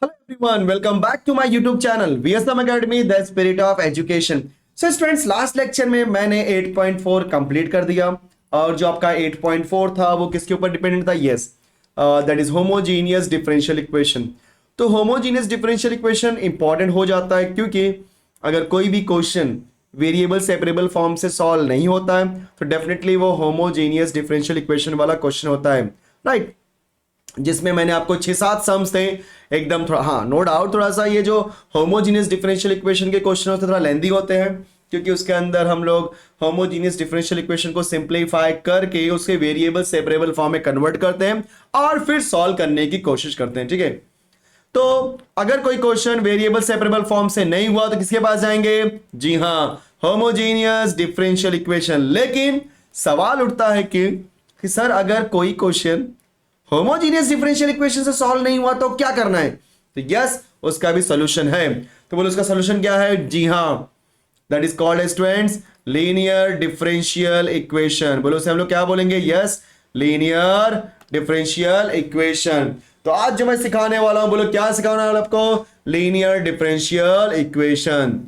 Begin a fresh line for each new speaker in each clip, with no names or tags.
Hello everyone, welcome back to my YouTube channel VSM Academy, the spirit of education. So students, last lecture में मैंने 8.4 complete कर दिया और जो आपका 8.4 था वो किसके ऊपर डिपेंडेंट था? Yes, that is homogeneous differential equation. तो होमोजीनियस डिफरेंशियल इक्वेशन इंपॉर्टेंट हो जाता है क्योंकि अगर कोई भी क्वेश्चन वेरिएबल सेपरेबल फॉर्म से सॉल्व नहीं होता है तो डेफिनेटली वो होमोजीनियस डिफरेंशियल इक्वेशन वाला क्वेश्चन होता है, राइट? जिसमें मैंने आपको 6-7 सम्स थे एकदम, थोड़ा हाँ नो डाउट थोड़ा सा ये जो होमोजीनियस डिफरेंशियल इक्वेशन के क्वेश्चन होते हैं थोड़ा लेंदी होते हैं क्योंकि उसके अंदर हम लोग होमोजीनियस डिफरेंशियल इक्वेशन को सिंप्लीफाई करके उसके वेरिएबल सेपरेबल फॉर्म में कन्वर्ट करते हैं और फिर सॉल्व करने की कोशिश करते हैं, ठीक है? तो अगर कोई क्वेश्चन वेरिएबल सेपरेबल फॉर्म से नहीं हुआ तो किसके पास जाएंगे? जी हाँ, होमोजीनियस डिफरेंशियल इक्वेशन. लेकिन सवाल उठता है कि सर अगर कोई क्वेश्चन होमोजीनियस डिफरेंशियल इक्वेशन से सॉल्व नहीं हुआ तो क्या करना है? तो यस, उसका भी सॉल्यूशन है. तो बोलो उसका सॉल्यूशन क्या है? जी हाँ, that is called students linear differential equation. बोलो उसे हम लोग क्या बोलेंगे? Yes, linear differential equation. तो आज जो मैं सिखाने वाला हूं, बोलो क्या सिखाने वाला आपको? Linear differential equation.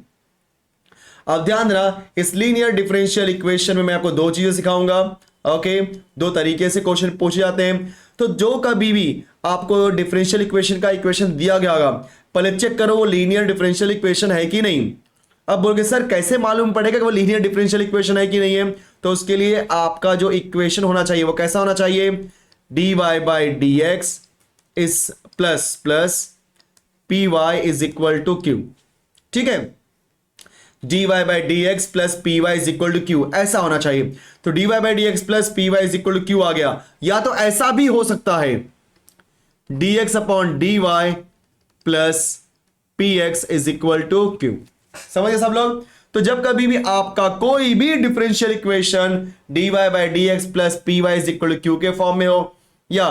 अब ध्यान देना, इस लीनियर डिफरेंशियल इक्वेशन में मैं आपको दो चीजें सिखाऊंगा. ओके, दो तरीके से क्वेश्चन पूछे जाते हैं. तो जो कभी भी आपको डिफरेंशियल इक्वेशन का इक्वेशन दिया गया होगा, पहले चेक करो वो लीनियर डिफरेंशियल इक्वेशन है कि नहीं. अब बोलोगे सर कैसे मालूम पड़ेगा कि वो लीनियर डिफरेंशियल इक्वेशन है कि नहीं है? तो उसके लिए आपका जो इक्वेशन होना चाहिए वो कैसा होना चाहिए? dy/dx is plus plus py is equal to q. ठीक है, dy/dx plus py is equal to q, ऐसा होना चाहिए. तो dy/dx plus py is equal to q आ गया. या तो ऐसा भी हो सकता है dx/dy plus px is equal to q. समझे सब लोग? तो जब कभी भी आपका कोई भी differential equation dy/dx plus py is equal to q के फॉर्म में हो या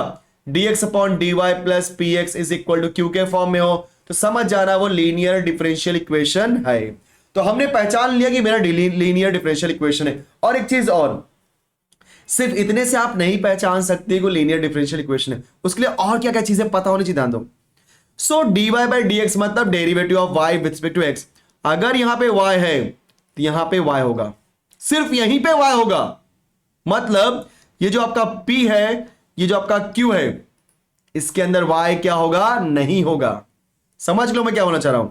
dx/dy plus px is equal to q के फॉर्म में हो तो समझ जाना वो लीनियर डिफरेंशियल इक्वेशन है. तो हमने पहचान लिया कि मेरा लीनियर डिफरेंशियल इक्वेशन है. और एक चीज और, सिर्फ इतने से आप नहीं पहचान सकते कि लीनियर डिफरेंशियल इक्वेशन है, उसके लिए और क्या क्या चीजें पता होनी चाहिए, ध्यान दो. सो dy/dx मतलब derivative of y with respect to x. अगर यहां पे y है तो यहां पे y होगा, सिर्फ यहीं पे y होगा. मतलब ये जो आपका p है, ये जो आपका q है, इसके अंदर y क्या होगा? नहीं होगा. समझ लो मैं क्या होना चाह रहा हूं.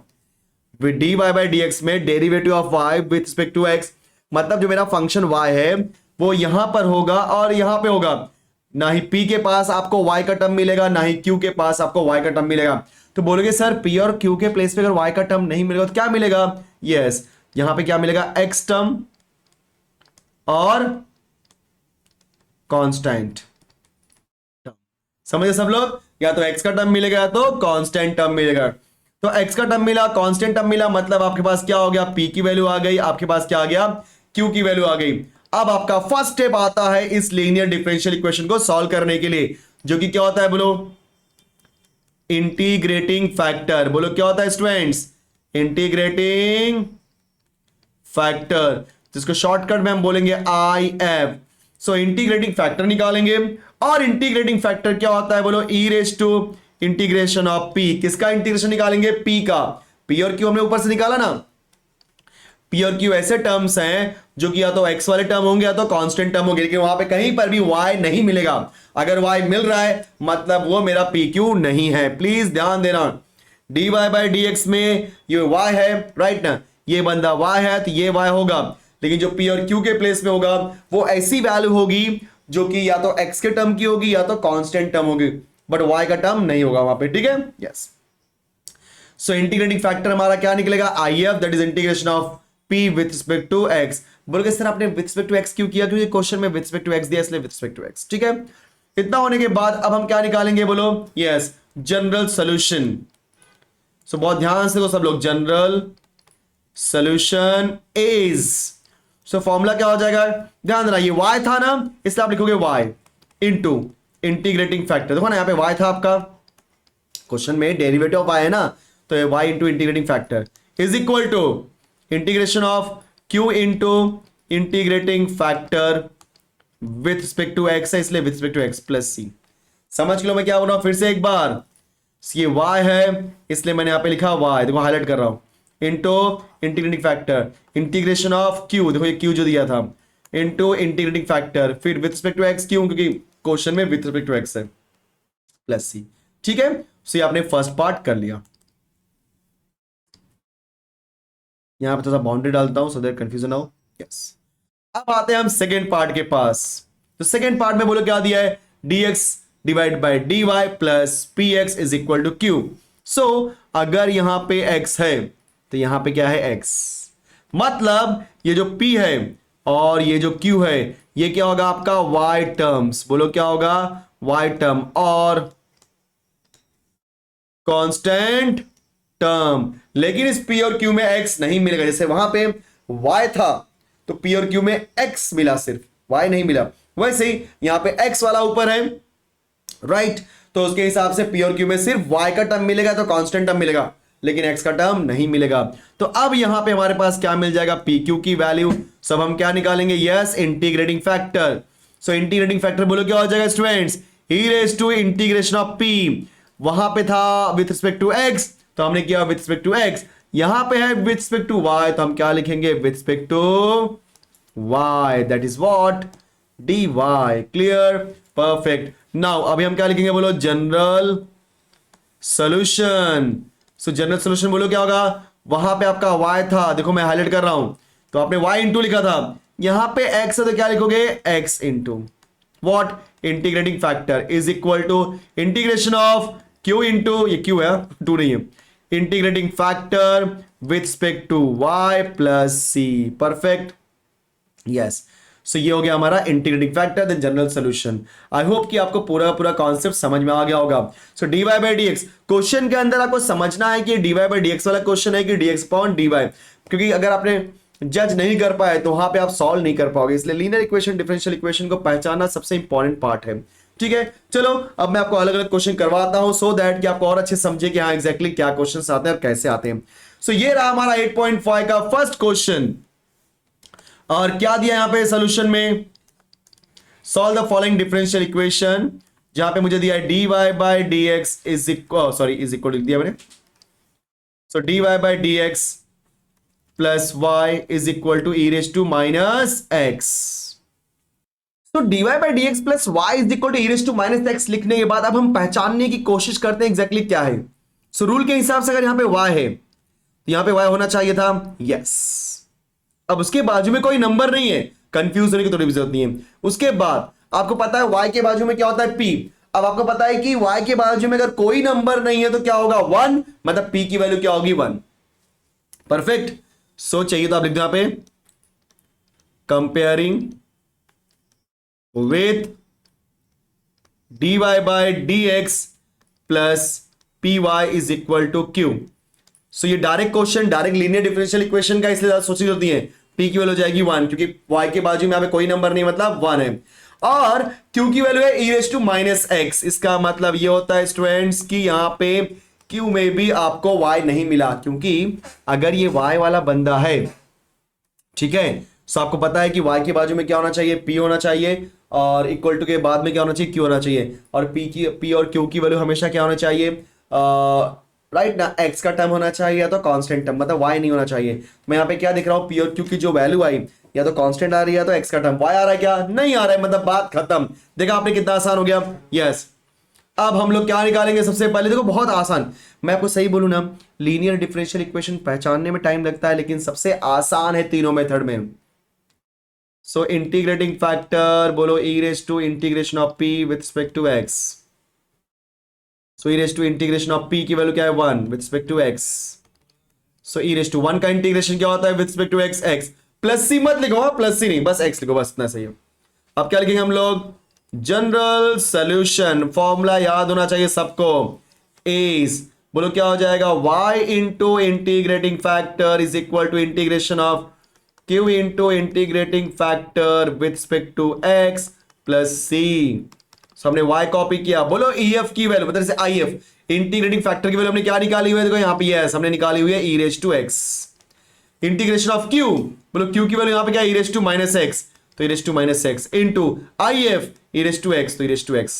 विद dy/dx में derivative of y with respect to x मतलब जो मेरा फंक्शन y है वो यहां पर होगा और यहां पे होगा. ना ही p के पास आपको y का टर्म मिलेगा, ना ही q के पास आपको y का टर्म मिलेगा. तो बोलोगे सर p और q के प्लेस पे अगर y का टर्म नहीं मिलेगा तो क्या मिलेगा? यस, यहां पे क्या मिलेगा? x टर्म और कांस्टेंट टर्म. समझे सब लोग? या तो x का टर्म मिलेगा या तो कांस्टेंट टर्म मिलेगा. तो x का टर्म मिला, कांस्टेंट टर्म मिला, मतलब आपके पास क्या हो गया? p की वैल्यू आ गई, आपके पास क्या आ गया? q की वैल्यू आ गई. अब आपका फर्स्ट स्टेप आता है इस लीनियर डिफरेंशियल इक्वेशन को सॉल्व करने के लिए, जो कि क्या होता है? बोलो इंटीग्रेटिंग फैक्टर. बोलो क्या होता है स्टूडेंट्स? इंटीग्रेटिंग फैक्टर, जिसको शॉर्टकट में हम बोलेंगे IF. सो इंटीग्रेटिंग फैक्टर निकालेंगे और इंटीग्रेटिंग फैक्टर क्या होता है? बोलो e raise to integration of p. किसका इंटीग्रेशन निकालेंगे? p का. p और q हमने ऊपर से निकाला ना. p और q ऐसे टर्म्स हैं जो कि या तो x वाले टर्म होंगे या तो कांस्टेंट टर्म होंगे, लेकिन वहां पे कहीं पर भी y नहीं मिलेगा. अगर y मिल रहा है मतलब वो मेरा pq नहीं है. प्लीज ध्यान देना, dy/dx में ये y है, राइट ना? ये बंदा y है तो ये y होगा, लेकिन जो p और q के प्लेस में होगा वो ऐसी वैल्यू होगी जो कि या तो x के टर्म की होगी या तो कांस्टेंट टर्म होगी, बट y का टर्म नहीं होगा वहां पे. ठीक है, यस. सो इंटीग्रेटिंग फैक्टर हमारा क्या निकलेगा? IF, that is integration of p with respect to x. बोलोगे सर आपने विथ रिस्पेक्ट टू x क्यों किया? क्योंकि क्वेश्चन में विथ रिस्पेक्ट टू x दिया, इसलिए विथ रिस्पेक्ट टू x. ठीक है, इतना होने के बाद अब हम क्या निकालेंगे? बोलो यस, जनरल सॉल्यूशन. सो बहुत ध्यान से तो सब लोग, general solution is, so formula क्या हो जाएगा? ध्यान देना, ये y था ना, इसलिए आप लिखोगे y इनटू इंटीग्रेटिंग फैक्टर. देखो ना यहाँ पे y था आपका, क्वेश्चन में डेरिवेटिव ऑफ y है ना, तो ये y into integrating factor is equal to integration of q into integrating factor with respect to x है, इसलिए with respect to x plus c. समझ लो मैं क्या बोल रहा हूं फिर से एक बार. ये y है, इसलिए मैंने यहां पे लिखा y, देखो हाईलाइट कर रहा हूं, into integrating factor, integration of q, देखो ये q जो दिया था, इंटू इंटीग्रेटिंग फैक्टर, फिर विथ रिस्पेक्ट टू x, क्यों, क्योंकि क्वेश्चन में विथ रिस्पेक्ट टू x है, प्लस सी। ठीक है, सो ये आपने फर्स्ट पार्ट कर लिया। यहां पे थोड़ा बाउंड्री डालता हूं सो दैट कंफ्यूजन हो। यस, अब आते हैं हम सेकेंड पार्ट के पास। तो सेकेंड पार्ट में बोलो क्या दिया है, dx divide by dy plus px is equal to q। So अगर यहां पे x है तो यहां पे क्या है x, मतलब ये जो p है और ये जो q है ये क्या होगा आपका y टर्म्स, बोलो क्या होगा y टर्म और कांस्टेंट टर्म। लेकिन इस p और q में x नहीं मिलेगा, जैसे वहां पे y था तो p और q में x मिला, सिर्फ y नहीं मिला, वैसे ही यहां पे x वाला ऊपर है, राइट, तो उसके हिसाब से p और q में सिर्फ y का टर्म मिलेगा, तो कांस्टेंट टर्म मिलेगा, लेकिन x का टर्म नहीं मिलेगा। तो अब यहां पे हमारे पास क्या मिल जाएगा, p q की वैल्यू, सब हम क्या निकालेंगे, yes integrating factor. So integrating factor बोलो क्या हो जाएगा students, e raise to integration of p, वहां पे था विथ रिस्पेक्ट टू x तो हमने किया विथ रिस्पेक्ट टू x, यहां पे है विथ रिस्पेक्ट टू y तो हम क्या लिखेंगे with respect to y, that is what dy। Clear, perfect. Now अभी हम क्या लिखेंगे, बोलो general solution. So general solution बोलो क्या होगा, वहां पे आपका y था, देखो मैं हाईलाइट कर रहा हूं, तो आपने y इंटू लिखा था, यहां पे x है तो क्या लिखोगे x into what integrating factor is equal to integration of q into, ये q है टू नहीं है, integrating factor with respect to y plus c। Perfect, yes. So ये हो गया हमारा integrating factor then general solution. I hope कि आपको पूरा कॉन्सेप्ट समझ में आ गया होगा। So dy by D X, question के अंदर आपको समझना है कि dy बाई डी एक्स वाला क्वेश्चन है कि dx अपॉन dy, क्योंकि अगर आपने जज नहीं कर पाए तो वहां पे आप सॉल्व नहीं कर पाओगे, इसलिए लीनियर इक्वेशन डिफरेंशियल इक्वेशन को पहचानना सबसे इंपॉर्टेंट पार्ट है। ठीक है, चलो अब मैं आपको अलग अलग क्वेश्चन करवाता हूं सो दैट कि आपको और अच्छे समझे कि हाँ एग्जैक्टली क्या क्वेश्चन आते हैं और कैसे आते हैं। सो ये रहा हमारा 8.5 का फर्स्ट क्वेश्चन, और क्या दिया यहां पे सॉल्यूशन में, solve the following differential equation, जहां पे मुझे दिया है dy by D x is equal, sorry is equal लिख दिया मैंने, so dy by D x plus y is equal to e raise to minus x. तो dy by D x plus y is equal to e raise to minus x लिखने के बाद अब हम पहचानने की कोशिश करते हैं एग्जैक्टली क्या है। सो रूल के हिसाब से अगर यहां पे y है तो यहां पे y होना चाहिए था, यस। अब उसके बाजू में कोई नंबर नहीं है, कंफ्यूज होने की थोड़ी भी जरूरत नहीं है। उसके बाद आपको पता है y के बाजू में क्या होता है p, अब आपको पता है कि y के बाजू में अगर कोई नंबर नहीं है तो क्या होगा 1, मतलब p की वैल्यू क्या होगी 1। परफेक्ट, सो चाहिए तो आप लिख दो यहां पे comparing with dy by D x plus P Y is equal to Q. So ये direct question, direct linear differential equation का, इसलिए ज्यादा सोचनी होती है। p की वैल्यू हो जाएगी 1 क्योंकि y के बाजू में यहां पे कोई नंबर नहीं, मतलब 1 है, और q की वैल्यू है e raise to minus x। इसका मतलब ये होता है स्टूडेंट्स कि यहां पे q में भी आपको y नहीं मिला, क्योंकि अगर ये y वाला बंदा है, ठीक है, सो आपको पता है कि y के बाजू में क्या होना चाहिए, p होना चाहिए, और इक्वल टू के बाद में क्या होना चाहिए, q होना चाहिए, और p और q की वैल्यू हमेशा क्या होना चाहिए, राइट ना, x का टर्म होना चाहिए या तो कांस्टेंट टर्म, मतलब y नहीं होना चाहिए। मैं यहाँ पे क्या दिख रहा हूँ, p और q की जो वैल्यू आई या तो कांस्टेंट आ रही है या तो x का टर्म, y आ रहा है क्या, नहीं आ रहा है, मतलब बात खत्म। देखा आपने कितना आसान हो गया, यस। अब हम लोग क्या निकालेंगे सबसे पहले, देखो बहुत आसान, मैं आपको सही बोलूं ना, लीनियर डिफरेंशियल इक्वेशन पहचानने में टाइम लगता है लेकिन सबसे आसान है तीनों मेथड में। सो इंटीग्रेटिंग फैक्टर बोलो e raise to integration of p with respect to x। So e raise to integration of p की वैल्यू क्या है 1 with respect to x। So e raise to 1 का इंटीग्रेशन क्या होता है with respect to x, x plus c मत लिखो, plus c नहीं, बस x लिखो, बस इतना सही है। अब क्या लिखेंगे हम लोग, जनरल सॉल्यूशन, फॉर्मूला याद होना चाहिए सबको, इज बोलो क्या हो जाएगा, y into integrating factor is equal to integration of q into integrating factor with respect to x plus c। हमने y कॉपी किया, बोलो ef की वैल्यू, मतलब जैसे if इंटीग्रेटिंग फैक्टर की वैल्यू हमने क्या निकाली हुई है, देखो यहाँ पे yes हमने निकाली हुई है e raise to x। Integration of q, बोलो q की वैल्यू यहाँ पे क्या, e raise to minus x, तो e raise to minus x into if e raise to x, तो e raise to x।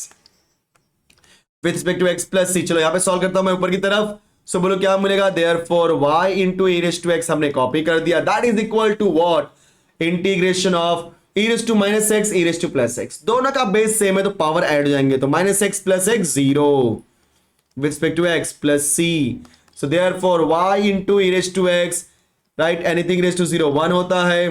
With respect to X plus C. चलो यहाँ पे सॉल्व करता हूं मैं ऊपर की तरफ। सो बोलो क्या मिलेगा, therefore y into e raise to x हमने कॉपी कर दिया, that is equal to what, integration of e raise to minus x e raise to plus x. दोनों का बेस सेम है तो पावर ऐड हो जाएंगे, तो minus x plus x 0 with respect to x plus c. So therefore y into e raised to x, right, anything raised to 0 1 होता है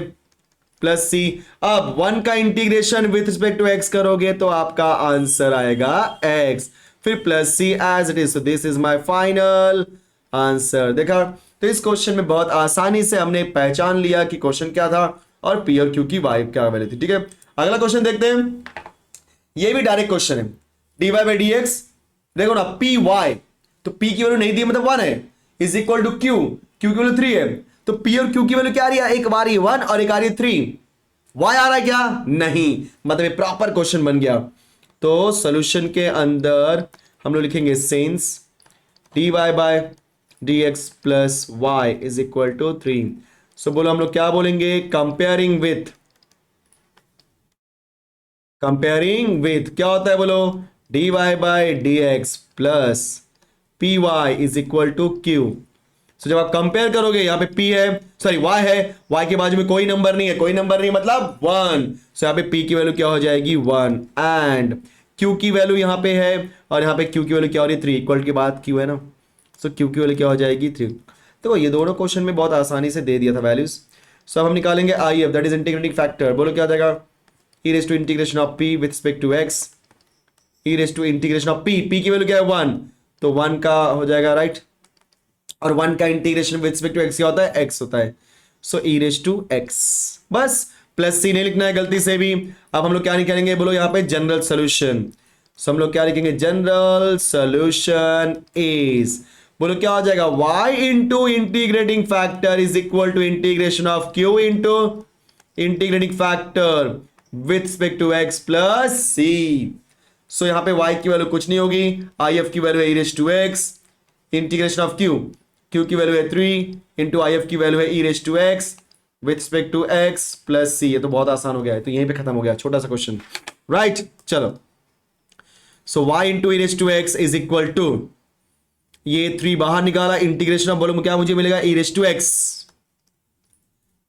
plus c। अब 1 का integration with respect to x करोगे तो आपका आंसर आएगा x, फिर plus c as it is. So this is my final answer. देखा, तो इस क्वेश्चन में बहुत आसानी से हमने पहचान लिया कि क्वेश्चन क्या था और p और q की y क्या वैल्यू थी। ठीक है, अगला क्वेश्चन देखते हैं। ये भी डायरेक्ट क्वेश्चन है, dy by dx। देखो ना, पी वाई, तो पी की वैल्यू नहीं दी मतलब 1 है, is equal to q, q की वैल्यू 3 है, तो पी और क्यू की वैल्यू क्या आ रही है, एक बार 1 और एक आ रही है 3। वाई आ रहा है क्या, नहीं, मतलब ये प्रॉपर क्वेश्चन बन गया। तो सॉल्यूशन के अंदर हम लोग लिखेंगे since d y by d x plus y is equal to 3। So बोलो हम लोग क्या बोलेंगे, कंपेयरिंग विथ क्या होता है बोलो, dy by D x plus P Y is equal to Q. So जब आप कंपेयर करोगे, यहां पे p है, सॉरी y है, y के बाजू में कोई नंबर नहीं है, कोई नंबर नहीं मतलब 1। सो यहां पे p की वैल्यू क्या हो जाएगी 1, एंड q की वैल्यू यहां पे है, और यहां पे q की वैल्यू क्या हो रही है 3, इक्वल के बाद q है ना, सो q की वैल्यू क्या हो जाएगी 3। तो ये दोनों क्वेश्चन में बहुत आसानी से दे दिया था वैल्यूज। सो अब हम निकालेंगे I F, that is integrating factor. बोलो क्या हो जाएगा, e raise to integration of p with respect to x, e raise to integration of p की वैल्यू क्या है 1, तो 1 का हो जाएगा राइट, और 1 का integration with respect to x क्या होता है, x होता है। So e raise to x, बस प्लस c नहीं लिखना है गलती से भी। अब हम लोग क्या निकालेंगे, बोलो यहाँ पे जनरल सोल्यूशन। सो हम लोग क्या लिखेंगे, जनरल सोल्यूशन इज, बोलो क्या हो जाएगा, y into integrating factor is equal to integration of q into integrating factor with respect to x plus c। सो यहां पे y की वैल्यू कुछ नहीं होगी, आई एफ की वैल्यू है e raise to x, integration of q, q की वैल्यू है 3 इंटू आई एफ की वैल्यू है e raise to x with respect to x plus c। ये तो बहुत आसान हो गया है, तो यहीं पे खत्म हो गया छोटा सा क्वेश्चन, राइट। चलो, so y into e raise to x is equal to, ये 3 बाहर निकाला, इंटीग्रेशन ऑफ बोलो क्या मुझे मिलेगा, e raise to x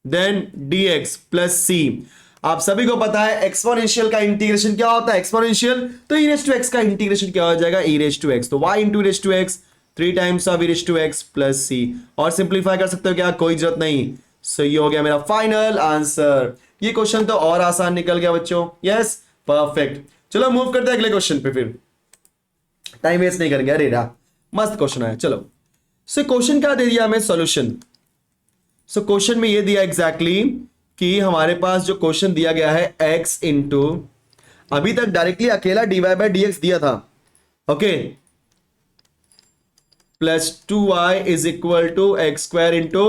then dx plus c। आप सभी को पता है एक्सपोनेंशियल का इंटीग्रेशन क्या होता है, एक्सपोनेंशियल, तो e रेज टू x का इंटीग्रेशन क्या हो जाएगा, e रेज टू x, तो y into raise to x 3 times of e raise to x plus c। और सिंप्लीफाई कर सकते हो क्या, कोई जरूरत नहीं। सो ये हो गया मेरा फाइनल आंसर। ये क्वेश्चन तो और आसान निकल गया बच्चों, यस परफेक्ट। चलो मूव करते हैं अगले क्वेश्चन पे, फिर टाइम वेस्ट नहीं करेंगे। अरे रहा मस्त क्वेश्चन आया। चलो, सो क्वेश्चन क्या दे दिया हमें, सॉल्यूशन। सो क्वेश्चन में ये दिया एग्जैक्टली कि हमारे पास जो क्वेश्चन दिया गया है x इंटू, अभी तक डायरेक्टली अकेला dy बाई डी एक्स दिया था, okay, plus 2y is equal to x square into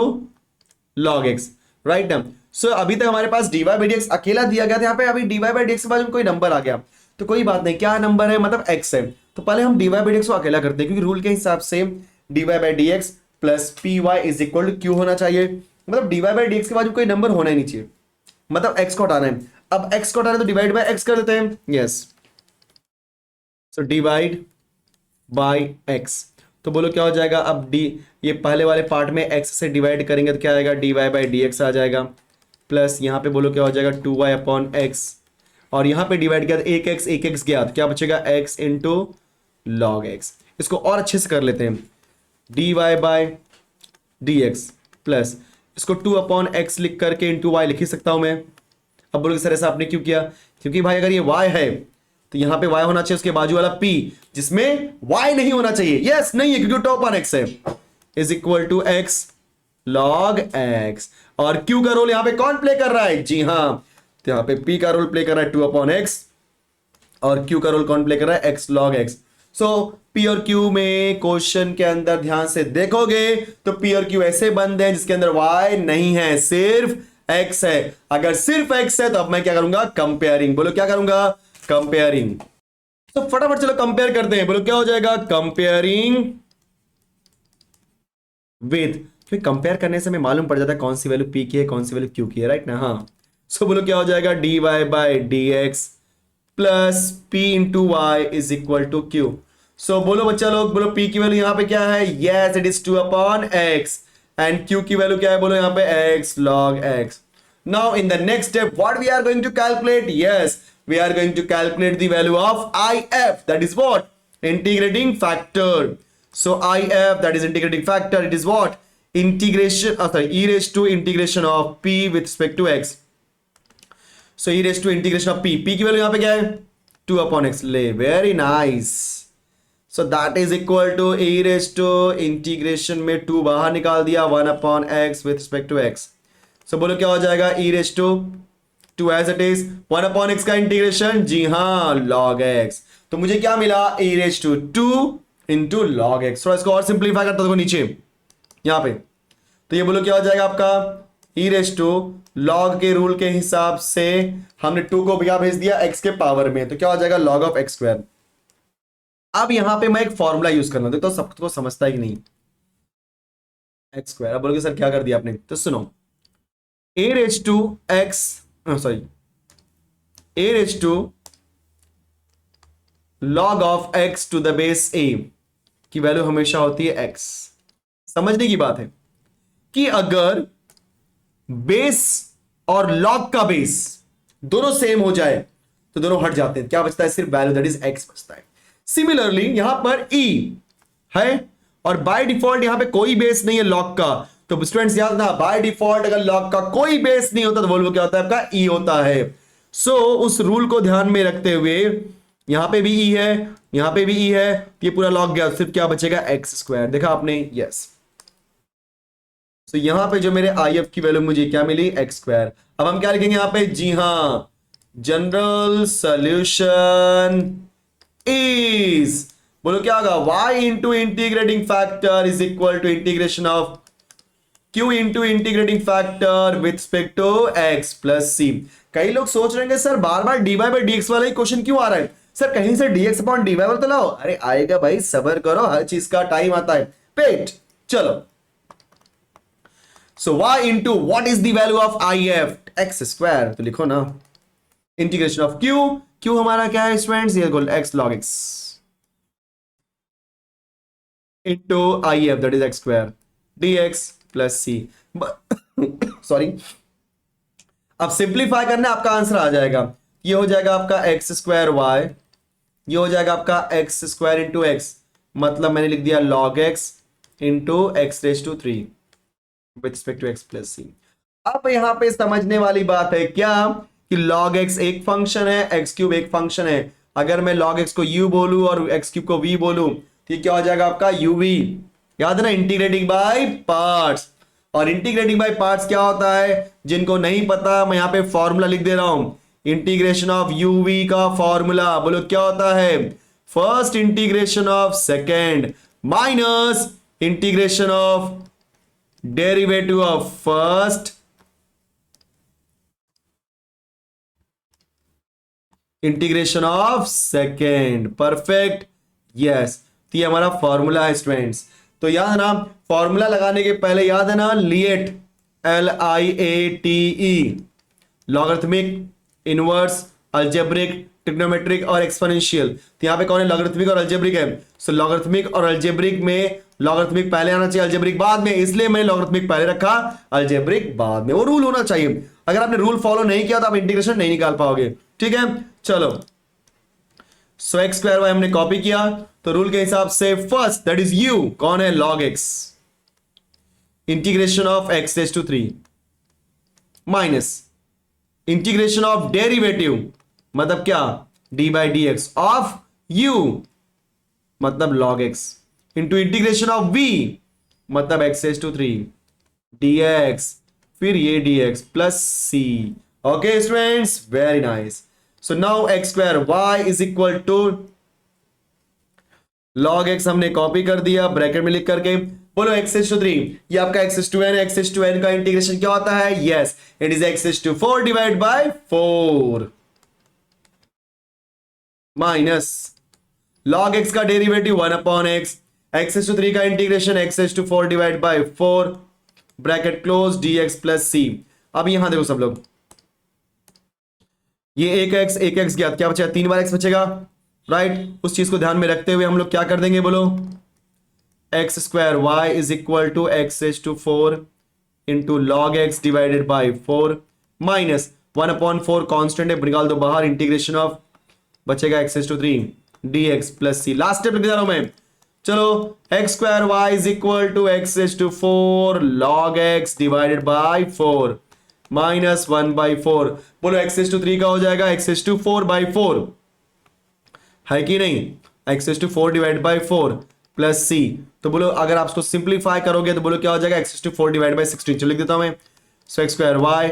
log x, right ना। सो अभी तक हमारे पास dy बाई डी एक्स अकेला दिया गया था, यहाँ पे अभी dy बाई डी एक्स के बाद कोई नंबर आ गया तो कोई बात नहीं, क्या नंबर है मतलब x है, तो पहले हम dy बाई डी एक्स को अकेला करते हैं, क्योंकि रूल के हिसाब से dy by D x plus P Y is equal to q होना चाहिए, मतलब dy बाई डी एक्स के बाद कोई नंबर होना ही नहीं चाहिए, मतलब x को हटाना है। अब x को हटाना है तो डिवाइड बाय x कर देते हैं, yes. So divide by x, तो बोलो क्या हो जाएगा, अब d, ये पहले वाले पार्ट में x से डिवाइड करेंगे तो क्या आएगा, dy बाई डी एक्स आ जाएगा, प्लस यहाँ पे बोलो क्या हो जाएगा 2y अपॉन x, और यहाँ पे डिवाइड किया तो एक x गया तो क्या बचेगा x इंटू लॉग x। इसको और अच्छे से कर लेते हैं, dy by D x plus इसको 2 अपॉन एक्स लिख करके इंटू वाई लिख ही सकता हूं मैं। अब बोलोगे सर ऐसा आपने क्यों किया, क्योंकि भाई अगर ये y है तो यहां पे y होना चाहिए, उसके बाजू वाला p जिसमें y नहीं होना चाहिए, यस नहीं है क्योंकि 2 अपॉन x है, is equal to x log x। और q का रोल यहां पे कौन प्ले कर रहा है, जी हां, तो यहां पे p का रोल प्ले कर रहा है 2 अपॉन x, और q का रोल कौन प्ले कर रहा है, x log x। सो P और Q में क्वेश्चन के अंदर ध्यान से देखोगे तो P और Q ऐसे बंद हैं जिसके अंदर Y नहीं है, सिर्फ X है। अगर सिर्फ X है तो अब मैं क्या करूंगा, कंपेयरिंग, बोलो क्या करूंगा, कंपेयरिंग। तो फटाफट चलो कंपेयर करते हैं, बोलो क्या हो जाएगा, कंपेयरिंग विद, क्योंकि कंपेयर करने से हमें मालूम पड़ जाता है कौन सी वैल्यू P की है कौन सी वैल्यू Q की है, राइट ना। हाँ, सो बोलो क्या हो जाएगा, dy by D x plus p into Y is equal to Q. So बोलो बच्चा लोग, बोलो p की वैल्यू यहां पे क्या है? Yes, it is 2/x and q की वैल्यू क्या है? बोलो यहां पे x log x. Now in the next step what we are going to calculate? Yes, we are going to calculate the value of if, that is what? Integrating factor. So if, that is integrating factor, it is what? Integration, e raised to integration of p with respect to x. So e raised to integration of p की value यहां पे क्या है? 2/x. ले, very nice. So that is equal to e raised to integration में 2 बाहर निकाल दिया, 1/x with respect to x. So बोलो क्या हो जाएगा? e raised to 2 as it is 1/x का इंटीग्रेशन, जी हाँ, log x. तो मुझे क्या मिला? e raised to 2 into log x. थोड़ा इसको और सिंप्लीफाई करता हूं नीचे यहां पे, तो ये बोलो क्या हो जाएगा आपका? e raised to log के रूल के हिसाब से हमने 2 को भैया भेज दिया x के पावर में, तो क्या हो जाएगा? log of x square. अब यहां पे मैं एक फॉर्मूला यूज करना, देखो तो सबको समझता है कि नहीं? X square. अब बोलोगे सर क्या कर दिया आपने? तो सुनो, a raised to x, sorry, a raised to log of x to the base a की वैल्यू हमेशा होती है x. समझने की बात है कि अगर बेस और लॉग का बेस दोनों सेम हो जाए तो दोनों हट जाते हैं, क्या बचता है? सिर्फ वैल्यू, दैट इज x बचता है. सिमिलरली यहां पर e है और बाय डिफॉल्ट यहां पे कोई बेस नहीं है लॉग का, तो स्टूडेंट्स याद ना, बाय डिफॉल्ट अगर लॉग का कोई बेस नहीं होता तो बोलो क्या होता है? आपका e होता है. सो उस रूल को ध्यान में रखते हुए यहां पे भी e है, यहां पे भी e है, ये पूरा लॉग गया, सिर्फ क्या बचेगा? X square. देखा आपने? यस. तो यहां पे जो मेरे if की वैल्यू मुझे क्या मिली? X square. अब हम क्या लिखेंगे यहां पे? जी हां, जनरल सॉल्यूशन is, बोलो क्या होगा? y into integrating factor is equal to integration of q into integrating factor with respect to x plus c. कई लोग सोच रहे हैं sir bar bar dy by dx वाला ही क्वेश्चन क्यों आ रहा है सर? कहीं से dx upon dy वाला तो लाओ. अरे आएगा भाई, सबर करो, हर चीज का टाइम आता है. पेट. चलो, so y into what is the value of if? x square. तो लिखो ना, इंटीग्रेशन ऑफ q हमारा क्या है स्टूडेंट्स? ये x log x into if, that is x square dx plus c. Sorry, अब सिंप्लीफाई करना, आपका आंसर आ जाएगा. ये हो जाएगा आपका x स्क्वायर y, ये हो जाएगा आपका x स्क्वायर इंटू x, मतलब मैंने लिख दिया log x into x raise to 3 with respect to x plus c. अब यहां पे समझने वाली बात है क्या कि log x एक फंक्शन है, x क्यूब एक फंक्शन है. अगर मैं log x को u बोलूं और x क्यूब को v बोलूं तो क्या हो जाएगा आपका? uv. याद है ना, इंटीग्रेटिंग बाय पार्ट्स. और इंटीग्रेटिंग बाय पार्ट्स क्या होता है? जिनको नहीं पता, मैं यहां पे फॉर्मूला लिख दे रहा हूं. इंटीग्रेशन ऑफ uv का फॉर्मूला बोलो क्या होता है? First integration of second minus integration of derivative of first integration of second. Perfect. Yes, तो ये हमारा फॉर्मूला है स्टूडेंट्स. तो याद है ना, फॉर्मूला लगाने के पहले याद है ना, लिएट, LIATE, logarithmic, inverse, algebraic, trigonometric और एक्सपोनेंशियल. तो यहां पे कौन है? लॉगरिथमिक और अलजेब्रिक है. सो लॉगरिथमिक और अलजेब्रिक में लॉगरिथमिक पहले आना चाहिए, अलजेब्रिक बाद में, इसलिए मैंने लॉगरिथमिक पहले रखा, अलजेब्रिक बाद में. वो रूल होना चाहिए. अगर आपने रूल फॉलो नहीं किया तो आप इंटीग्रेशन नहीं निकाल पाओगे. ठीक है, चलो. सो एक्स स्क्वायर वाई हमने कॉपी किया, तो रूल के हिसाब से फर्स्ट, दैट इज u, कौन है? log x integration of x raise to 3 minus integration of derivative, मतलब क्या? d by dx of u, मतलब log x into integration of v, मतलब x रेज टू 3 dx, फिर ये dx plus c. Okay students, very nice. So now x square y is equal to log x हमने कॉपी कर दिया bracket में लिख करके. बोलो x रेज टू 3, ये आपका x raise to n, x raise to n का इंटीग्रेशन क्या होता है? Yes, it is x raise to 4 divide by 4 minus log x का derivative 1/x, x raise to 3 का integration x raise to 4 divide by 4 bracket close dx plus c. अब यहां देखो सब लोग, ये एक x गया, क्या बचेगा? 3 बार x बचेगा, राइट। उस चीज को ध्यान में रखते हुए हम लोग क्या कर देंगे, बोलो, x square y is equal to x raise to 4 into log x divided by 4 minus 1/4 constant है, निकाल दो बाहर, इंटीग्रेशन ऑफ बचेगा x raise to 3 d x plus c. Last step लिख जा रहा हूं मैं, चलो x square y is equal to x raise to 4 log x divided by 4 minus 1/4, बोलो एक्स रेज टू 3 का हो जाएगा एक्स रेज टू 4/4, है कि नहीं, X raise to 4 divide by 4 plus C. तो बोलो अगर आप इसको सिंप्लीफाई करोगे तो बोलो क्या हो जाएगा, X raise to 4 divide by 16। चलो लिख देता हूं मैं, so X square Y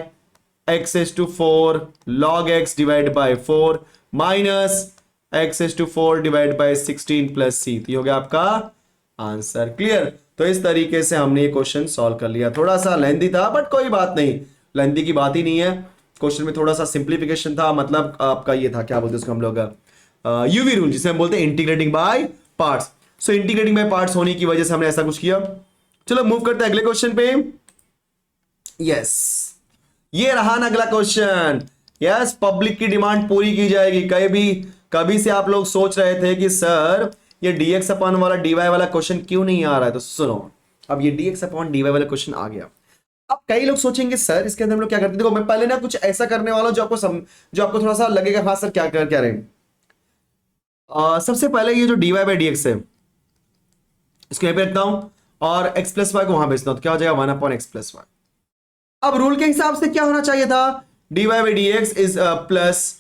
X raise to 4 log X divide by 4 minus X raise to 4 divide by 16 plus C. तो ये हो गया आपका आंसर। क्लियर। तो इस तरीके से हमने ये क्वेश्चन सॉल्व कर लिया। थोड़ा सा लेंथी था बट कोई बात नहीं, लेंथी की बात ही नहीं है। क्वेश्चन में थोड़ा सा सिंप्लीफिकेशन था, मतलब आपका ये था, क्या बोलते हैं उसको हम लोग, यूवी रूल, जिसे हम बोलते हैं integrating by parts. So integrating by parts होने की वजह से हमने ऐसा कुछ किया। चलो मूव करते हैं अगले क्वेश्चन पे। यस, ये रहा ना अगला क्वेश्चन। यस, पब्लिक की डिमांड पूरी की जाएगी। कभी से आप लोग सोच रहे थे कि सर ये dx अपॉन वाला dy वाला क्वेश्चन क्यों नहीं आ रहा है, तो सुनो, अब ये dx अपॉन dy वाला क्वेश्चन आ गया। अब कई लोग सोचेंगे सर इसके अंदर हम लोग क्या करते हैं। देखो मैं पहले ना कुछ ऐसा करने वाला हूं जो आपको थोड़ा सा लगेगा हाँ सर क्या रहे हैं। सबसे पहले ये जो dy बाई dx है इसको यहां पे रखता हूं और x प्लस वाई को वहां भेजता हूं, तो क्या हो जाएगा 1 अपॉन एक्स प्लस वाई। अब रूल के हिसाब से क्या होना चाहिए था, dy by dx is plus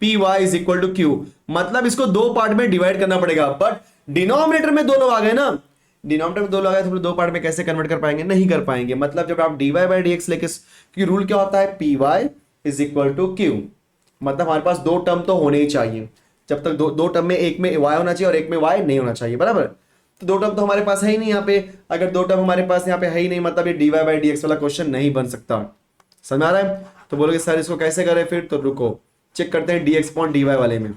P Y is equal to q, मतलब इसको दो पार्ट में डिवाइड करना पड़ेगा। बट डिनोमिनेटर में दो लोग आ गए ना, डिनोमिनेटर में दो लोग आ गए तो दो पार्ट में कैसे कन्वर्ट कर पाएंगे, नहीं कर पाएंगे। मतलब जब आप dy बाई dx लेके, क्योंकि रूल क्या होता है, p Y is equal to q, मतलब हमारे पास दो टर्म तो होने ही चाहिए। जब तक दो टर्म में एक में y होना चाहिए और एक में y नहीं होना चाहिए, बराबर। तो दो टर्म तो हमारे पास है ही नहीं यहाँ पे। अगर दो टर्म हमारे पास यहाँ पे है ही नहीं, मतलब ये dy बाई dx वाला क्वेश्चन नहीं बन सकता। समझ आ रहा है। तो बोलोगे सर इसको कैसे करें फिर, तो रुको चेक करते हैं dx अपॉन dy वाले में।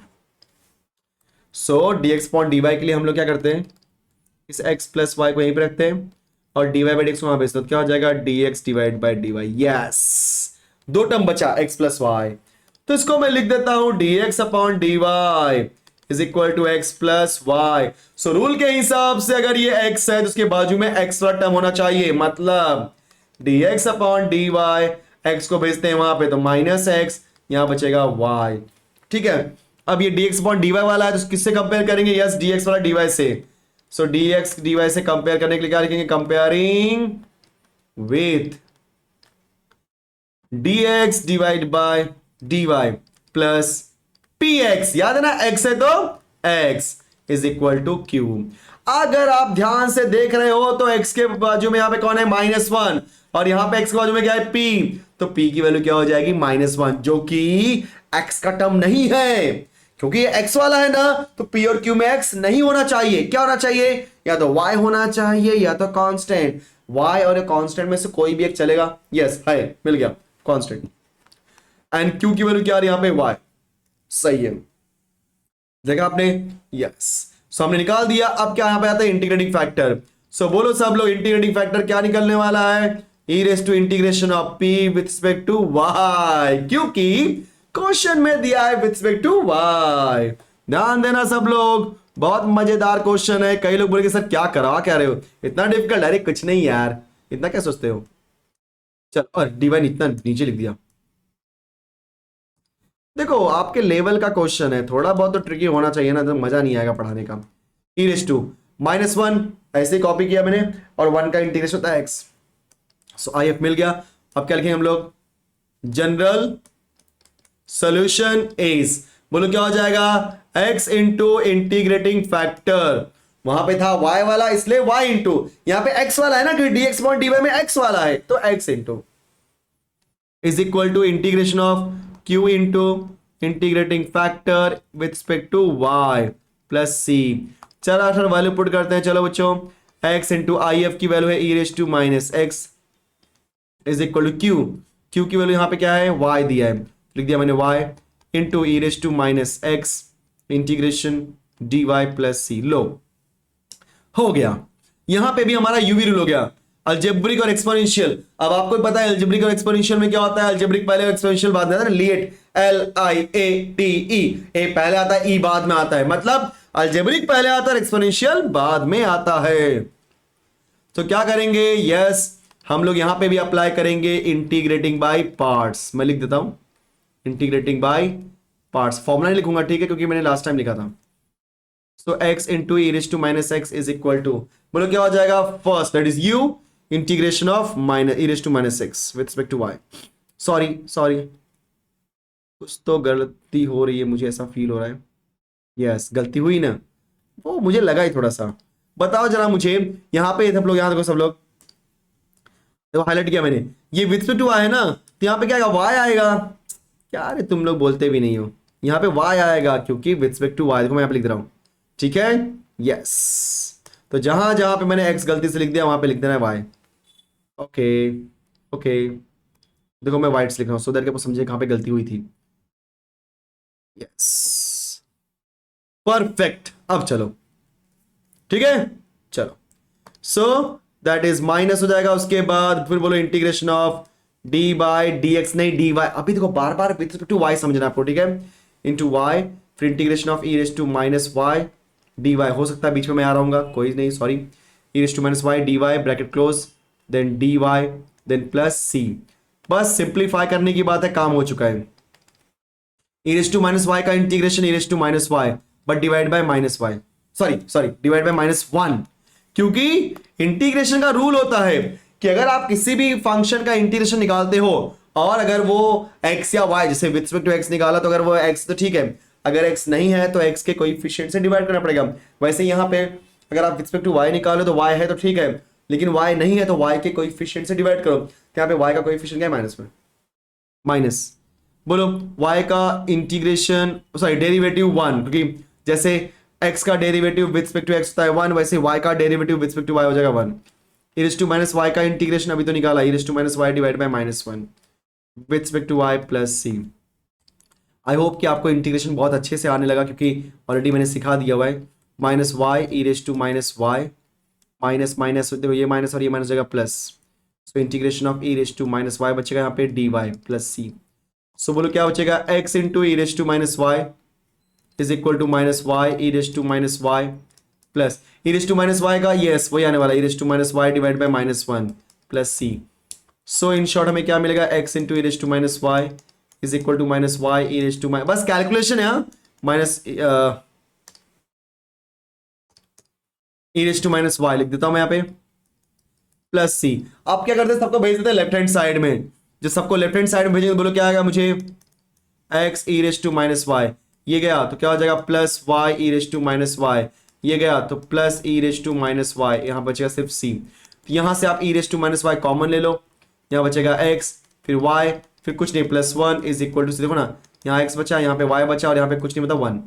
सो dx अपॉन dy के लिए हम लोग क्या करते हैं, इस x प्लस वाई को यहीं पे रखते हैं और dy बाई dx को वहां भेजते हैं, तो क्या हो जाएगा dx divide by dy। Yes, दो टर्म बचा x प्लस वाई, तो इसको मैं लिख देता हूं dx upon dy is equal to x plus y. So rule के हिसाब से अगर ये x है तो उसके बाजू में x वाला टर्म होना चाहिए, मतलब dx अपॉन dy, x को भेजते हैं वहां पे तो माइनस x, यहां बचेगा y। ठीक है। अब ये dx अपॉन dy वाला है तो किससे कंपेयर करेंगे, यस dx वाला dy से। सो dx dy से कंपेयर करने के लिए क्या लिखेंगे, comparing with dx divide by dy plus px, याद है ना x है तो x is equal to q। अगर आप ध्यान से देख रहे हो तो x के बाजू में यहां पे कौन है, -1, और यहां पे x के बाजू में क्या है, p, तो p की वैल्यू क्या हो जाएगी, -1, जो कि x का टर्म नहीं है, क्योंकि ये x वाला है ना, तो p और q में x नहीं होना चाहिए। क्या होना चाहिए, या तो y होना चाहिए या तो कांस्टेंट। y और कांस्टेंट में से कोई भी एक चलेगा। यस है, मिल गया कांस्टेंट। एंड q की वैल्यू क्या आ रही है यहाँ पे, y। सही है, देखा आपने। यस, सो हमने निकाल दिया। अब क्या यहां पे आता है, इंटीग्रेटिंग फैक्टर। सो बोलो सब लोग, इंटीग्रेटिंग फैक्टर क्या निकलने वाला है, e raise to integration of p with respect to y, क्योंकि क्वेश्चन में दिया है विथ रिस्पेक्ट टू y। ध्यान देना सब लोग, बहुत मजेदार क्वेश्चन है। कई लोग बोलेंगे सर क्या करा क्या रहे हो, इतना डिफिकल्ट। अरे कुछ नहीं यार, इतना क्या सोचते हो। चलो, और डिवाइन इतना नीचे लिख दिया। देखो आपके लेवल का क्वेश्चन है, थोड़ा बहुत तो ट्रिकी होना चाहिए ना, तो मजा नहीं आएगा पढ़ाने का। e रेज टू -1 ऐसे कॉपी किया मैंने, और 1 का इंटीग्रेशन होता है x। सो आई एफ मिल गया। अब क्या लिखेंगे हम लोग, जनरल सॉल्यूशन इज, बोलो क्या हो जाएगा, x इंटू इंटीग्रेटिंग फैक्टर, वहां पे था y वाला इसलिए y इंटू, यहां पे x वाला है ना, क्योंकि dx अपॉन dy में x वाला है, तो x into is equal to integration of q into integrating factor with respect to y plus c। चलो अगर वैल्यू पुट करते हैं, चलो बच्चों, x इंटू आई एफ की वैल्यू है e raise to minus x is equal to q की value यहां पे क्या है, y दिया है, लिख दिया मैंने y into E raise to minus x integration dy plus c। लो हो गया, यहां पे भी हमारा यूवी रूल हो गया। अलजेब्रिक और एक्सपोनेंशियल। अब आपको पता है अलजेब्रिक और एक्सपोनेंशियल में क्या होता है, अलजेब्रिक पहले और एक्सपोनेंशियल बाद में आता है ना, लिएट LIATE, ए पहले आता है, ई बाद में आता है, मतलब अलजेब्रिक पहले आता है, एक्सपोनेंशियल बाद में आता है। तो क्या करेंगे, यस हम लोग यहां पे भी अप्लाई करेंगे इंटीग्रेटिंग बाय पार्ट्स। मैं लिख देता हूं इंटीग्रेटिंग बाय पार्ट्स, फॉर्मूला नहीं लिखूंगा ठीक है, क्योंकि मैंने लास्ट टाइम लिखा था। So x into E raise to minus x is equal to, बोलो क्या हो जाएगा, first that is u integration of minus e raise to minus x with respect to y। Sorry कुछ तो गलती हो रही है, मुझे ऐसा फील हो रहा है। यस गलती हुई ना, वो मुझे लगा ही थोड़ा सा। बताओ जरा मुझे, यहाँ पे सब लोग, यहाँ देखो सब लोग, देखो हाईलाइट किया मैंने, ये विद रिस्पेक्ट टू y है ना, तो यहाँ पे क्या आएगा, y आएगा। क्या अरे तुम लोग बोलते भी नहीं हो, यहाँ पे y आएगा क्योंकि विद रिस्पेक्ट टू y, देखो मैं यहाँ पे लिख रहा हूँ, ठीक है। यस तो जहां जहां पे मैंने x गलती से लिख दिया वहां पे लिख देना है y। ओके देखो मैं वाइट लिख रहा हूं सो दैट आपको समझे कहां पे गलती हुई थी। यस परफेक्ट, अब चलो ठीक है, चलो सो दैट इज माइनस हो जाएगा, उसके बाद फिर बोलो integration of d by dx, नहीं dy, अभी देखो बार बार विद रिस्पेक्ट टू y समझना आपको, ठीक है, इंटू y, फिर integration of e raise to minus y dy, हो सकता है बीच में मैं आ रहा हूँ, कोई नहीं sorry, e raise to minus y dy bracket close, then dy, then plus c। बस सिंप्लीफाई करने की बात है, काम हो चुका है। e raise to minus y का integration e raise to minus y but divide by minus y, sorry divide by minus 1, क्योंकि इंटीग्रेशन का रूल होता है कि अगर आप किसी भी फंक्शन का इंटीग्रेशन निकालते हो और अगर वो x या y, जैसे विद रिस्पेक्ट टू x निकाला तो अगर वो x तो ठीक है, अगर x नहीं है तो x के कोएफिशिएंट से डिवाइड करना पड़ेगा। वैसे यहां पे अगर आप विद रिस्पेक्ट टू y निकालो तो y है तो ठीक है, लेकिन y नहीं है तो y के कोएफिशिएंट से डिवाइड करो, तो यहां पे y का कोएफिशिएंट क्या है, माइनस में, माइनस, बोलो y का इंटीग्रेशन सॉरी डेरिवेटिव 1, क्योंकि जैसे x का derivative with respect to x होता है 1, वैसे y का derivative with respect to y हो जाएगा 1। e raise to minus y का इंटीग्रेशन अभी तो निकाला, e raise to minus y divide by minus 1 with respect to y plus c। I hope कि आपको इंटीग्रेशन बहुत अच्छे से आने लगा, क्योंकि ऑलरेडी मैंने सिखा दिया हुआ है। Minus y E raise to minus y, minus minus देखो ये माइनस और ये माइनस जगह plus, so integration of e raise to minus y बचेगा यहाँ पे d y plus c. So बोलो क्या बचेगा, x into E raise to minus y is equal to minus y E raise to minus y plus E raise to minus y का yes वही आने वाला, e raise to minus y divide by minus 1 plus c. So in short हमें क्या मिलेगा, x into E raise to minus y is equal to minus y E raise to minus, बस calculation है minus e raise to minus y लिख देता हूं मैं यहाँ पे प्लस सी। आप क्या करते हैं, सबको भेज देते हैं लेफ्ट हैंड साइड में, जो सबको लेफ्ट हैंड साइड में भेजेंगे बोलो क्या आएगा मुझे, X E raise to minus Y, ये गया तो क्या हो जाएगा plus Y E raise to minus Y, ये गया तो plus E raise to minus Y, यहाँ बचेगा सिर्फ सी। तो यहाँ से आप E raise to minus Y common ले लो, यहाँ बचेगा एक्स फिर वाई फिर कुछ नहीं प्लस 1 इज इक्वल टू, देखो ना यहाँ एक्स बचा यहाँ पे वाई बचा और यहाँ पे कुछ नहीं मतलब 1।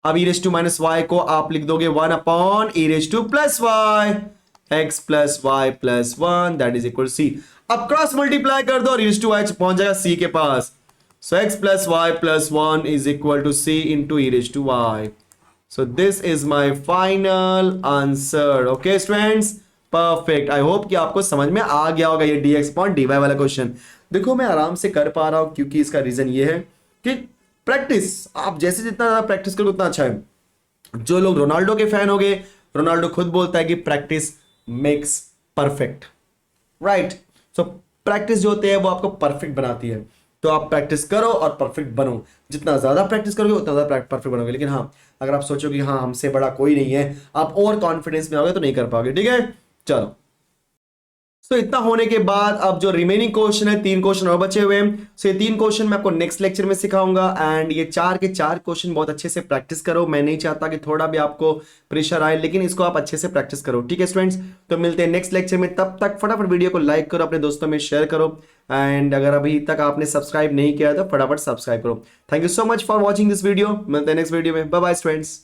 अब E raise to minus Y को आप लिख दोगे 1 upon E raise to plus Y, X plus Y plus 1 that is equal to C. अब क्रॉस मल्टीप्लाई कर दो और ई रेज टू वाई पहुंच जाएगा सी के पास, so X plus Y plus 1 is equal to C into E raise to Y. So this is my final answer. Okay students perfect, I hope कि आपको समझ में आ गया होगा ये dx अपॉन dy वाला क्वेश्चन। देखो मैं आराम से कर पा रहा हूं क्योंकि इसका रीजन ये है कि प्रैक्टिस, आप जैसे जितना ज्यादा प्रैक्टिस करोगे उतना अच्छा है। जो लोग रोनाल्डो के फैन हो गए, रोनाल्डो खुद बोलता है कि practice makes perfect, right. So practice जो होती है वो आपको परफेक्ट बनाती है, तो आप प्रैक्टिस करो और परफेक्ट बनो। जितना ज्यादा प्रैक्टिस करोगे उतना ज्यादा परफेक्ट बनोगे। लेकिन हाँ अगर आप सोचो कि हाँ हमसे बड़ा कोई नहीं है, आप और कॉन्फिडेंस में आओगे तो नहीं कर पाओगे, ठीक है। चलो सो इतना होने के बाद अब जो रिमेनिंग क्वेश्चन है 3 क्वेश्चन और बचे हुए हैं, सो ये 3 क्वेश्चन मैं आपको नेक्स्ट लेक्चर में सिखाऊंगा एंड ये 4 के 4 क्वेश्चन बहुत अच्छे से प्रैक्टिस करो। मैं नहीं चाहता कि थोड़ा भी आपको प्रेशर आए, लेकिन इसको आप अच्छे से प्रैक्टिस करो, ठीक है स्टूडेंट्स। तो मिलते हैं नेक्स्ट लेक्चर में, तब तक फटाफट वीडियो को लाइक करो, अपने दोस्तों में शेयर करो एंड अगर अभी तक आपने सब्सक्राइब नहीं किया तो फटाफट सब्सक्राइब करो। Thank you so much for watching this video, मिलते हैं नेक्स्ट वीडियो में, बाय बाय स्टूडेंट्स।